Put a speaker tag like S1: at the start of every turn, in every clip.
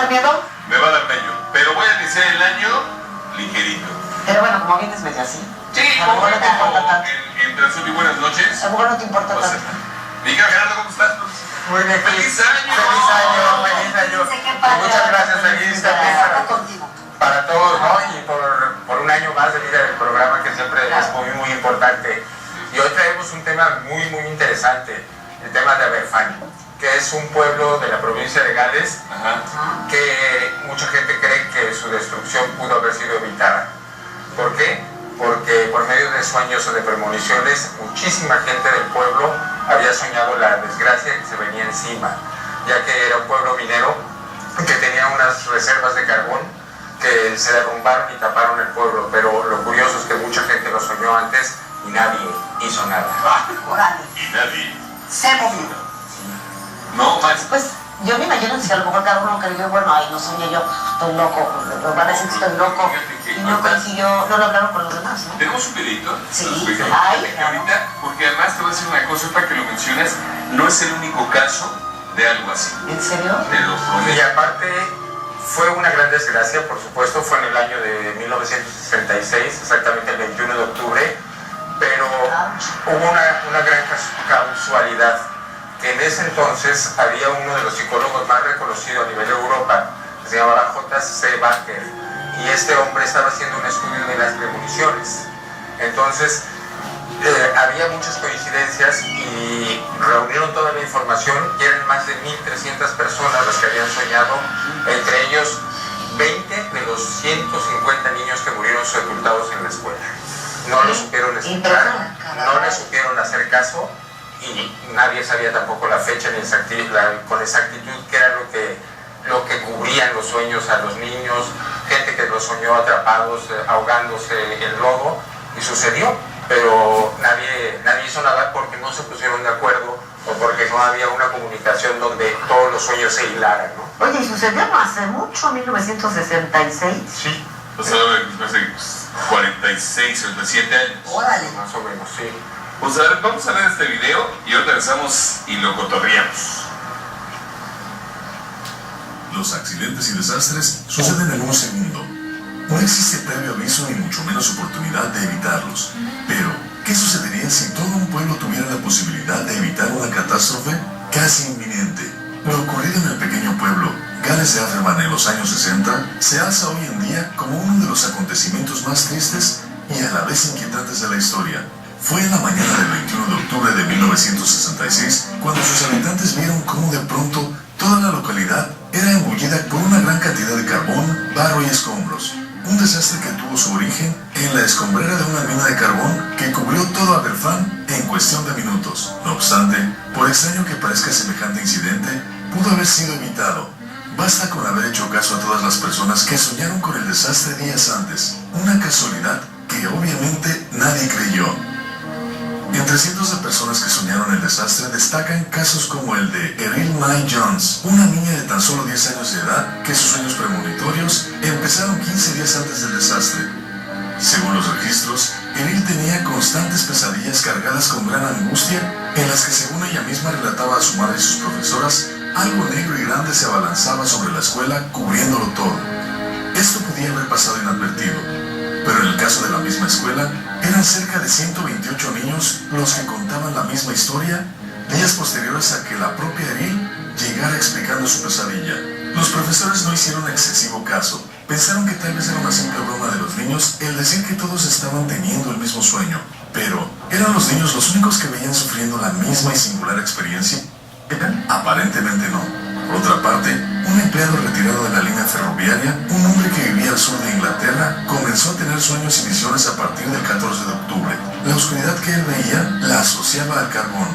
S1: dar miedo?
S2: Me va a dar miedo, pero voy a iniciar el año ligerito.
S1: Pero bueno, como vienes medio así.
S2: Sí,
S1: a lo mejor no te importa tanto.
S2: Entre azul y buenas noches.
S1: A lo mejor no te importa tanto.
S2: Miguel Gerardo, ¿cómo estás?
S3: Muy bien.
S2: ¡Feliz año!
S3: ¡Feliz año! ¡Feliz año!
S1: Muchas
S3: gracias, feliz también para todos, ¿no? Y por un año más de vida del programa, que siempre es muy importante. Y hoy traemos un tema muy interesante, el tema de Aberfan, que es un pueblo de la provincia de Gales, que mucha gente cree que su destrucción pudo haber sido evitada. ¿Por qué? Porque por medio de sueños o de premoniciones, muchísima gente del pueblo había soñado la desgracia que se venía encima, ya que era un pueblo minero que tenía unas reservas de carbón que se derrumbaron y taparon el pueblo, pero lo curioso es que mucha gente lo soñó antes y nadie hizo nada.
S2: Y nadie
S1: se movió.
S2: No, más.
S1: Pues yo me imagino que a lo mejor cada uno creyó, bueno, ay, no soñé yo, estoy loco, me van a decir que estoy loco. Y no consiguió, no lo hablaron con los demás, ¿no?
S2: ¿Tenemos un videito?
S1: Sí. Ay,
S2: ahorita, porque además te voy a decir una cosa, para que lo mencionas, no es el único caso de algo así.
S1: ¿En serio?
S2: Te lo prometo.
S3: Y aparte, fue una gran desgracia, por supuesto, fue en el año de 1966, exactamente el 21 de octubre, pero hubo una gran casualidad, que en ese entonces había uno de los psicólogos más reconocidos a nivel de Europa, que se llamaba J.C. Baker, y este hombre estaba haciendo un estudio de las premoniciones. Entonces, había muchas coincidencias y reunieron toda la información y eran más de 1.300 personas las que habían soñado, entre ellos 20 de los 150 niños que murieron sepultados en la escuela. No lo supieron explicar, no le supieron hacer caso y nadie sabía tampoco la fecha ni con exactitud qué era lo que cubrían los sueños a los niños, gente que los soñó atrapados, ahogándose en el lodo, y sucedió. Pero nadie hizo nada porque no se pusieron de acuerdo o porque no había una comunicación donde todos los sueños se hilaran, ¿no?
S1: Oye, ¿y sucedió no hace mucho, 1966?
S2: Sí, o sea, hace 46, 37 años.
S1: Órale.
S3: Más o menos, sí.
S2: Pues a ver, vamos a ver este video y ahora regresamos y lo cotorreamos.
S4: Los accidentes y desastres suceden en un segundo. No existe previo aviso ni mucho menos oportunidad de evitarlos. Pero, ¿qué sucedería si todo un pueblo tuviera la posibilidad de evitar una catástrofe casi inminente? Lo ocurrido en el pequeño pueblo Gales de Aberfan en los años 60 se alza hoy en día como uno de los acontecimientos más tristes y a la vez inquietantes de la historia. Fue en la mañana del 21 de octubre de 1966 cuando sus habitantes vieron cómo de pronto toda la localidad era engullida por una gran cantidad de carbón, barro y escombros. Un desastre que tuvo su origen en la escombrera de una mina de carbón que cubrió todo Aberfan en cuestión de minutos. No obstante, por extraño que parezca semejante incidente, pudo haber sido evitado. Basta con haber hecho caso a todas las personas que soñaron con el desastre días antes. Una casualidad que obviamente nadie creyó. Entre cientos de personas que soñaron el desastre destacan casos como el de Erin May Jones, una niña de tan solo 10 años de edad que sus sueños premonitorios empezaron 15 días antes del desastre. Según los registros, Erin tenía constantes pesadillas cargadas con gran angustia en las que, según ella misma relataba a su madre y sus profesoras, algo negro y grande se abalanzaba sobre la escuela cubriéndolo todo. Esto podía haber pasado inadvertido, pero en el caso de la misma escuela, eran cerca de 128 niños los que contaban la misma historia días posteriores a que la propia Erin llegara explicando su pesadilla. Los profesores no hicieron excesivo caso. Pensaron que tal vez era una simple broma de los niños el decir que todos estaban teniendo el mismo sueño. Pero, ¿eran los niños los únicos que veían sufriendo la misma y singular experiencia? Aparentemente no. Por otra parte, un empleado retirado de la línea ferroviaria, un hombre que vivía al sur de Inglaterra, comenzó a tener sueños y visiones a partir del 14 de octubre. La oscuridad que él veía la asociaba al carbón.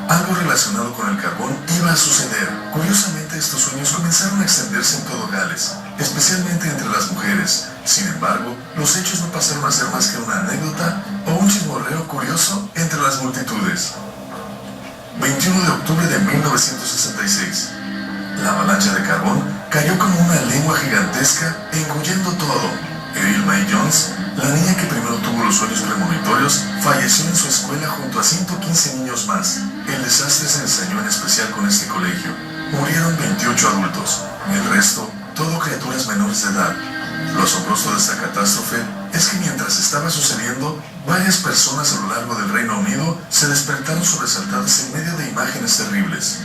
S4: Algo relacionado con el carbón iba a suceder. Curiosamente, estos sueños comenzaron a extenderse en todo Gales, especialmente entre las mujeres. Sin embargo, los hechos no pasaron a ser más que una anécdota o un chismorreo curioso entre las multitudes. 21 de octubre de 1966. La avalancha de carbón cayó como una lengua gigantesca, engullendo todo. Erin May Jones, la niña que primero tuvo los sueños premonitorios, falleció en su escuela junto a 115 niños más. El desastre se ensañó en especial con este colegio. Murieron 28 adultos. El resto todo criaturas menores de edad. Lo asombroso de esta catástrofe es que mientras estaba sucediendo, varias personas a lo largo del Reino Unido se despertaron sobresaltadas en medio de imágenes terribles.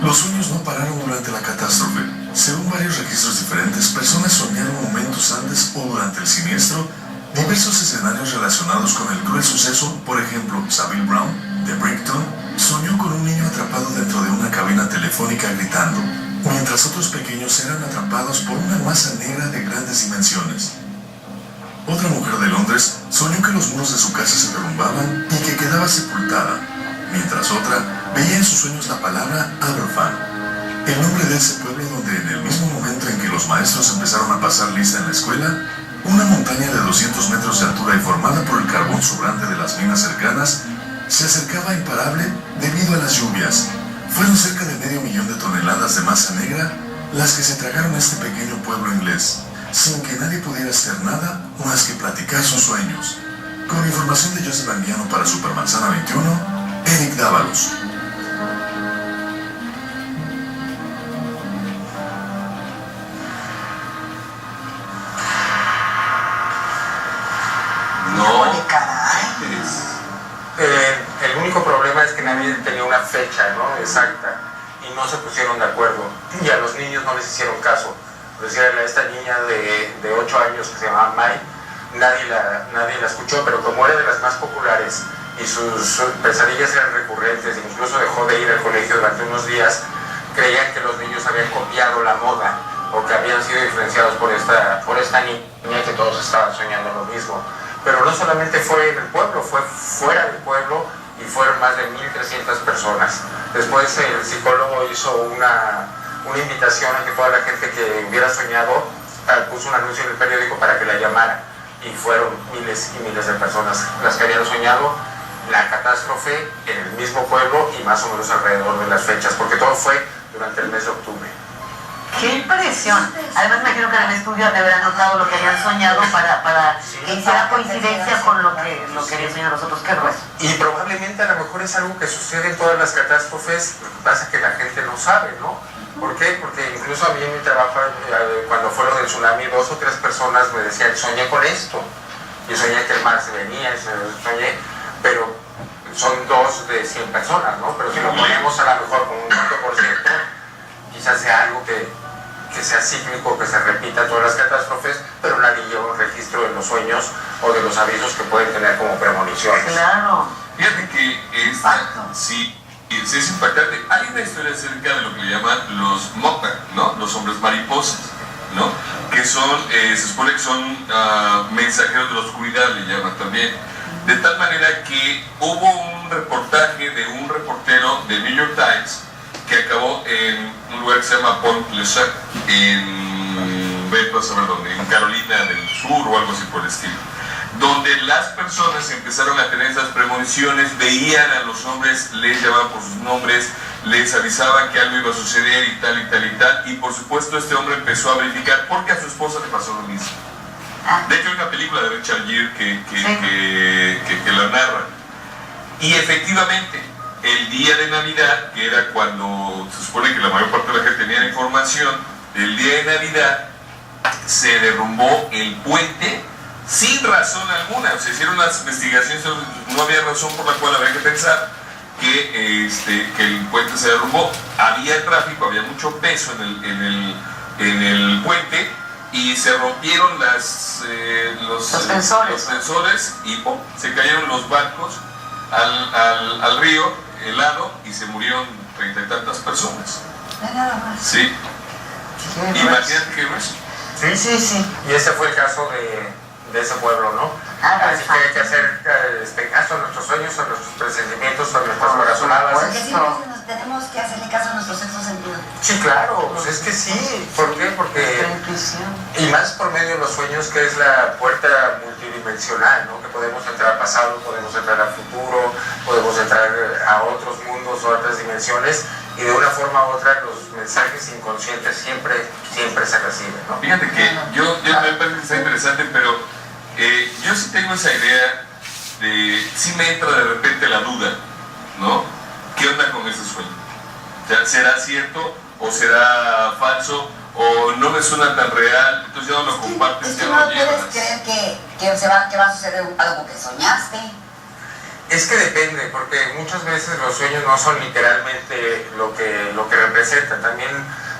S4: Los sueños no pararon durante la catástrofe. Según varios registros diferentes, personas soñaron momentos antes o durante el siniestro diversos escenarios relacionados con el cruel suceso. Por ejemplo, Saville Brown, de Brighton, soñó con un niño atrapado dentro de una cabina telefónica gritando, mientras otros pequeños eran atrapados por una masa negra de grandes dimensiones. Otra mujer de Londres soñó que los muros de su casa se derrumbaban y que quedaba sepultada, mientras otra veía en sus sueños la palabra Aberfan, el nombre de ese pueblo donde en el mismo momento en que los maestros empezaron a pasar lista en la escuela, una montaña de 200 metros de altura y formada por el carbón sobrante de las minas cercanas se acercaba imparable debido a las lluvias. Fueron cerca de 500.000 de toneladas de masa negra las que se tragaron a este pequeño pueblo inglés, sin que nadie pudiera hacer nada más que platicar sus sueños. Con información de Joseph Anguiano para Supermanzana 21, Eric Dávalos.
S2: No.
S1: ¡Qué caray!
S3: El único problema es que nadie tenía una fecha, ¿no?, exacta, y no se pusieron de acuerdo, y a los niños no les hicieron caso. Decía, esta niña de 8 años que se llamaba Mai, nadie la escuchó, pero como era de las más populares y sus pesadillas eran recurrentes, incluso dejó de ir al colegio durante unos días, creían que los niños habían copiado la moda o que habían sido influenciados por esta niña, que todos estaban soñando lo mismo. Pero no solamente fue en el pueblo, fue fuera del pueblo y fueron más de 1.300 personas. Después el psicólogo hizo una invitación a que toda la gente que hubiera soñado puso un anuncio en el periódico para que la llamara, y fueron miles y miles de personas las que habían soñado la catástrofe en el mismo pueblo y más o menos alrededor de las fechas, porque todo fue durante el mes de octubre.
S1: ¡Qué impresión! Además me imagino que en el estudio han de haber anotado lo que habían soñado para que hiciera coincidencia con lo que habían soñado nosotros. ¡Qué grueso!
S3: Y probablemente a lo mejor es algo que sucede en todas las catástrofes, lo que pasa es que la gente no sabe, ¿no? ¿Por qué? Porque incluso a mí en mi trabajo, cuando fue lo del tsunami, 2 o 3 personas me decían, soñé con esto, y soñé que el mar se venía, soñé, pero son 2 de 100 personas, ¿no? Pero si lo ponemos a lo mejor con un 5%, quizás sea algo que sea cíclico, que se repita en todas las catástrofes, pero nadie lleva un registro de los sueños o de los avisos que pueden tener como premoniciones.
S1: ¡Claro!
S2: Fíjate que sí, es impactante. Hay una historia acerca de lo que le llaman los Mothman, ¿no? Los hombres mariposas, ¿no? Que son, se supone que son mensajeros de la oscuridad, le llaman también. De tal manera que hubo un reportaje de un reportero de New York Times que acabó en un lugar que se llama Point Pleasant, en Carolina del Sur o algo así por el estilo, donde las personas empezaron a tener esas premoniciones, veían a los hombres, les llamaban por sus nombres, les avisaban que algo iba a suceder y tal y tal y tal, y por supuesto este hombre empezó a verificar porque a su esposa le pasó lo mismo. De hecho hay una película de Richard Gere que la narra, y efectivamente el día de Navidad, que era cuando se supone que la mayor parte de la gente tenía la información, el día de Navidad se derrumbó el puente sin razón alguna. Se hicieron las investigaciones, no había razón por la cual había que pensar que el puente se derrumbó. Había tráfico, había mucho peso en el puente, y se rompieron los sensores y ¡pum!, se cayeron los barcos al río helado y se murieron 30 y tantas personas.
S1: Nada más.
S2: Sí. Imagínate qué grueso.
S1: Sí.
S3: Y ese fue el caso de ese pueblo, ¿no? Así que hay que hacer caso a nuestros sueños, a nuestros presentimientos, a nuestras corazonadas.
S5: Porque siempre tenemos que hacerle caso a nuestro sexto sentido.
S3: Sí, claro, pues es que sí. ¿Por qué? Porque, y más por medio de los sueños, que es la puerta multidimensional, ¿no? Que podemos entrar al pasado, podemos entrar al futuro, podemos entrar a otros mundos o otras dimensiones, y de una forma u otra los mensajes inconscientes siempre se reciben, ¿no?
S2: Fíjate que yo me parece que está interesante, pero yo sí tengo esa idea sí me entra de repente la duda, ¿no? ¿Qué onda con ese sueño? O sea, ¿será cierto o será falso, o no me suena tan real, entonces ya no lo compartes,
S5: Es
S2: ya
S5: que
S2: no
S5: no
S2: lo
S5: puedes
S2: llevas.
S5: creer que va a suceder algo que soñaste.
S3: Es que depende, porque muchas veces los sueños no son literalmente lo que representan. También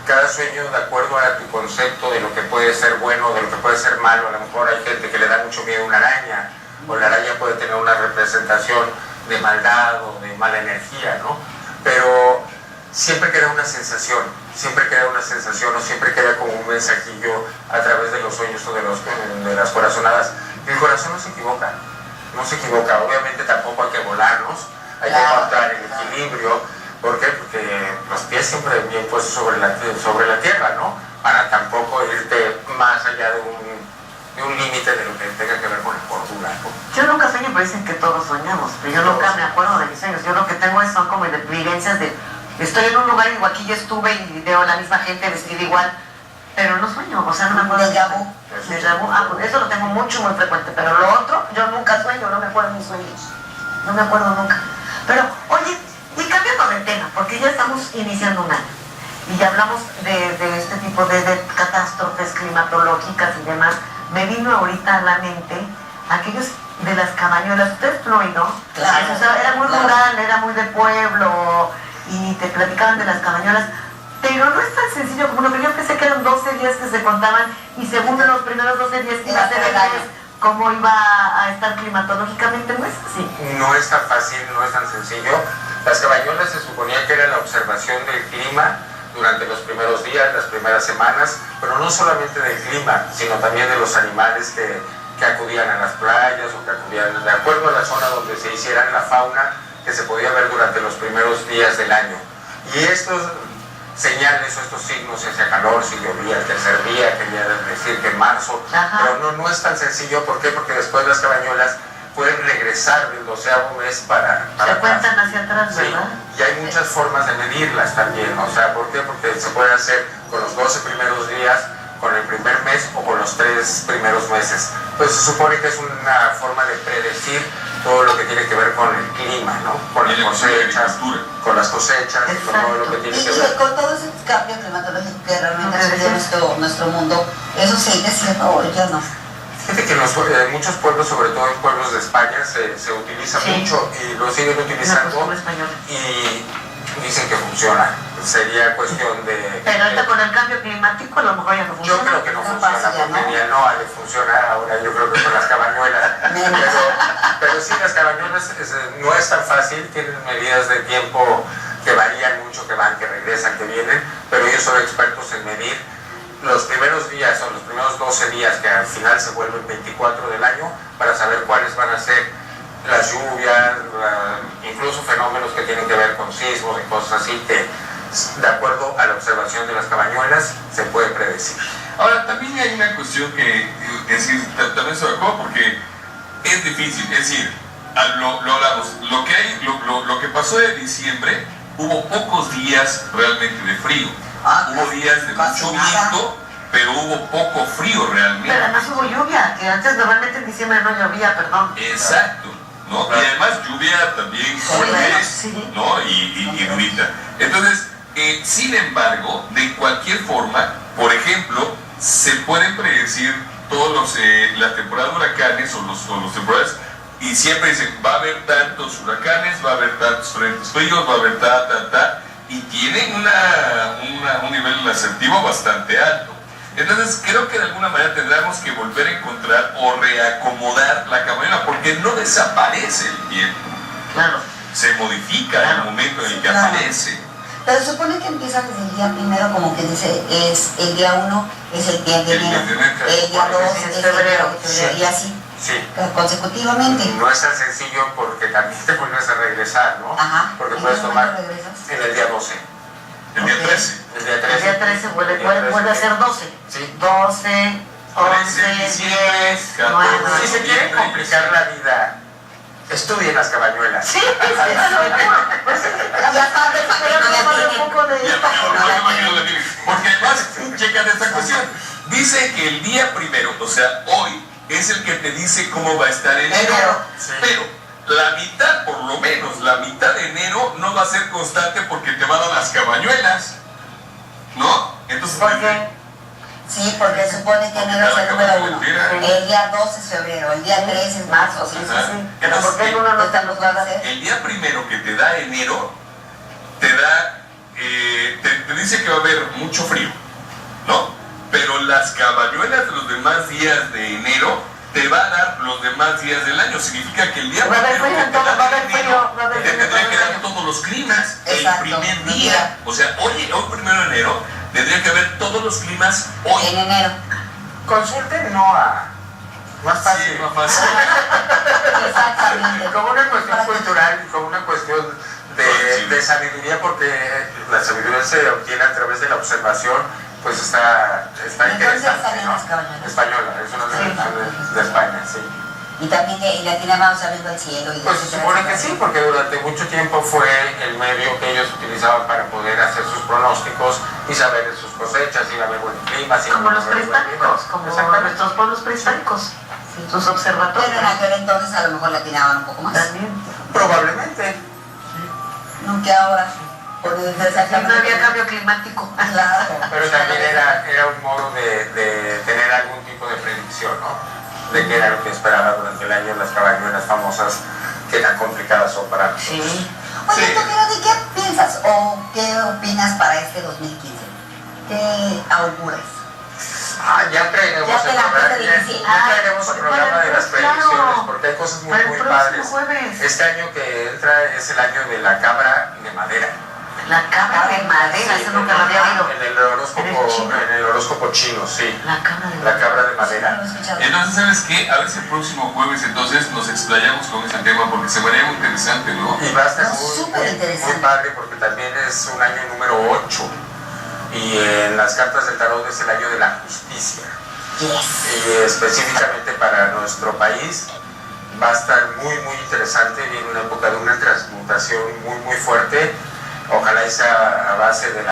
S3: cada sueño, de acuerdo a tu concepto de lo que puede ser bueno, de lo que puede ser malo, a lo mejor hay gente que le da mucho miedo a una araña, o la araña puede tener una representación de maldad o de mala energía, ¿no? Pero siempre queda una sensación, o siempre queda como un mensajillo a través de los sueños o de las corazonadas. El corazón no se equivoca, obviamente tampoco hay que volarnos, hay que encontrar el equilibrio. ¿Por qué? Porque los pies siempre bien puestos sobre la tierra, ¿no? Para tampoco irte más allá de un límite de lo que tenga que ver con la cordura, ¿no?
S1: Yo nunca sueño, pero dicen que todos soñamos, pero yo nunca me acuerdo de mis sueños. Yo lo que tengo son como de vivencias de, estoy en un lugar y digo, aquí yo estuve y veo a la misma gente vestida igual, pero no sueño, o sea, no me acuerdo.
S5: Déjà vu.
S1: Déjà vu. Pues eso lo tengo muy frecuente, pero lo otro, yo nunca sueño, no me acuerdo de mis sueños, no me acuerdo nunca. Pero, oye, y cambiando de tema, porque ya estamos iniciando un año, y ya hablamos de este tipo de catástrofes climatológicas y demás, me vino ahorita a la mente aquellos de las cabañuelas. ¿Ustedes lo han oído?
S5: Claro.
S1: O sea, era muy rural, era muy de pueblo, y te platicaban de las cabañuelas, pero no es tan sencillo como uno, yo pensé que eran 12 días que se contaban, y según en los primeros 12 días que iba a ser el mes, cómo iba a estar climatológicamente, no es así.
S3: No es tan fácil, no es tan sencillo. Las cabañuelas se suponía que era la observación del clima durante los primeros días, las primeras semanas, pero no solamente del clima, sino también de los animales que acudían a las playas o que acudían de acuerdo a la zona donde se hicieran, la fauna que se podía ver durante los primeros días del año. Y estos señales o estos signos, si hacía calor, si llovía el tercer día, quería decir que en marzo, pero no es tan sencillo. ¿Por qué? Porque después las cabañuelas pueden regresar del 12º mes para
S1: se cuentan hacia atrás,
S3: sí,
S1: ¿verdad?
S3: y hay muchas formas de medirlas también, o sea, ¿por qué? Porque se puede hacer con los 12 primeros días, con el primer mes o con los 3 primeros meses. Pues se supone que es una forma de predecir todo lo que tiene que ver con el clima, ¿no? Con las cosechas, y con todo lo que tiene que ver.
S5: Y con todo ese cambio climatológico que realmente ha sucedido en nuestro mundo, ¿eso sigue siendo o ya no?
S3: Fíjate que en muchos pueblos, sobre todo en pueblos de España, se utiliza mucho y lo siguen utilizando y dicen que funciona. Sería cuestión de...
S1: Pero ahorita con el cambio climático a lo mejor ya no funciona.
S3: Yo creo que no funciona, porque ya no ha de funcionar ahora, yo creo que con las cabañuelas. Pero sí, las cabañuelas no es tan fácil, tienen medidas de tiempo que varían mucho, que van, que regresan, que vienen, pero ellos son expertos en medir los primeros días o los primeros 12 días, que al final se vuelven 24 del año, para saber cuáles van a ser las lluvias, incluso fenómenos que tienen que ver con sismos y cosas así, que de acuerdo a la observación de las cabañuelas se puede predecir.
S2: Ahora, también hay una cuestión que, es decir, también se acuerdo porque es difícil, es decir, lo que pasó de diciembre, hubo pocos días realmente de frío. Hubo días de mucho viento, pero hubo poco frío realmente.
S1: Pero además hubo lluvia, que antes normalmente en diciembre no llovía, perdón.
S2: Exacto, ¿no? Y además lluvia también fuerte, ¿no? Y durita. Entonces, sin embargo, de cualquier forma, por ejemplo, se pueden predecir todos la temporada de huracanes o los temporadas, y siempre dicen, va a haber tantos huracanes, va a haber tantos frentes fríos, va a haber y tienen un nivel asertivo bastante alto. Entonces creo que de alguna manera tendremos que volver a encontrar o reacomodar la cabañuela, porque no desaparece el tiempo.
S1: Claro.
S2: Se modifica en el momento en el que aparece.
S5: Pero se supone que empieza desde el día primero, como que dice, es el día 1 es el día de enero, el día 2 es febrero, y así.
S3: Sí.
S5: Consecutivamente.
S3: No es tan sencillo porque también te vuelves a regresar, ¿no?
S5: Ajá.
S3: Porque puedes tomar en el día 12.
S2: El día 13.
S3: El día 13.
S1: El día 13 vuelve a ser 12.
S3: Sí.
S1: 12, 11, 10, 9.
S3: Si se quiere complicar la vida, estudien las cabañuelas.
S1: Sí,
S2: porque además, checan esta cuestión. Dice que el día primero, o sea, hoy, es el que te dice cómo va a estar enero.
S3: Sí.
S2: Pero la mitad, por lo menos, la mitad de enero no va a ser constante porque te van a las cabañuelas. ¿no? Entonces,
S1: ¿por qué?
S5: Sí, porque supone que enero es el número 1. El día 2 es febrero, el día 3 es marzo. Sí, sí, sí.
S1: Pero ¿por qué uno no está los
S2: el día primero que te da enero, te da, te dice que va a haber mucho frío, ¿no? Pero las caballuelas de los demás días de enero te va a dar los demás días del año. Significa que el día primero que te da enero, te tendría que dar todos los climas el primer día. O sea, hoy primero de enero, tendría que haber todos los climas hoy.
S5: En enero.
S3: Consulten Noah. Más fácil.
S2: Sí, más fácil.
S5: Exactamente.
S3: Como una cuestión cultural, como una cuestión de sabiduría, porque la sabiduría se obtiene a través de la observación, pues está interesante, ¿no? Española, es una tradición de España, sí.
S5: Y también en Latina vamos abriendo el cielo. Y
S3: pues se supone que sí, porque durante mucho tiempo fue el medio que ellos utilizaban para poder hacer sus pronósticos y saber de sus cosechas, y haber buen clima.
S1: Como los prehispánicos, como nuestros pueblos prehispánicos, sus observatorios.
S5: Pero en aquel entonces a lo mejor le atinaban un poco más.
S1: También.
S3: Probablemente.
S5: No que ahora. Porque
S1: no había cambio climático.
S5: Claro.
S3: Pero también era un modo de tener algún tipo de predicción, ¿no? De qué era lo que esperaba durante el año, las caballuelas famosas, que tan complicadas son para nosotros.
S5: Sí. Oye,
S3: Sí.
S5: Toquero, ¿qué piensas o qué opinas para este 2015? ¿Qué auguras?
S3: Ya traeremos
S5: Ya te
S3: el
S5: la
S3: programa,
S5: puse
S3: ya
S5: difícil.
S3: traeremos el programa de las predicciones, porque hay cosas muy, muy padres.
S1: Jueves.
S3: Este año que entra es el año de la cabra de madera.
S1: La cabra de madera,
S3: Sí,
S1: eso nunca lo había oído.
S3: en el horóscopo chino, sí.
S1: La cabra de
S3: La
S1: madera.
S3: cabra de madera.
S2: Entonces, ¿sabes qué? A ver si el próximo jueves entonces nos explayamos con ese tema, porque se vería muy interesante, ¿no?
S3: Y va a estar
S5: No,
S3: muy,
S5: súper
S3: muy,
S5: interesante.
S3: muy padre, porque también es un año número 8. Y en las cartas del tarot es el año de la justicia.
S5: Yes.
S3: Y específicamente para nuestro país va a estar muy, muy interesante. Viene una época de una transmutación muy, muy fuerte. Ojalá sea a base de la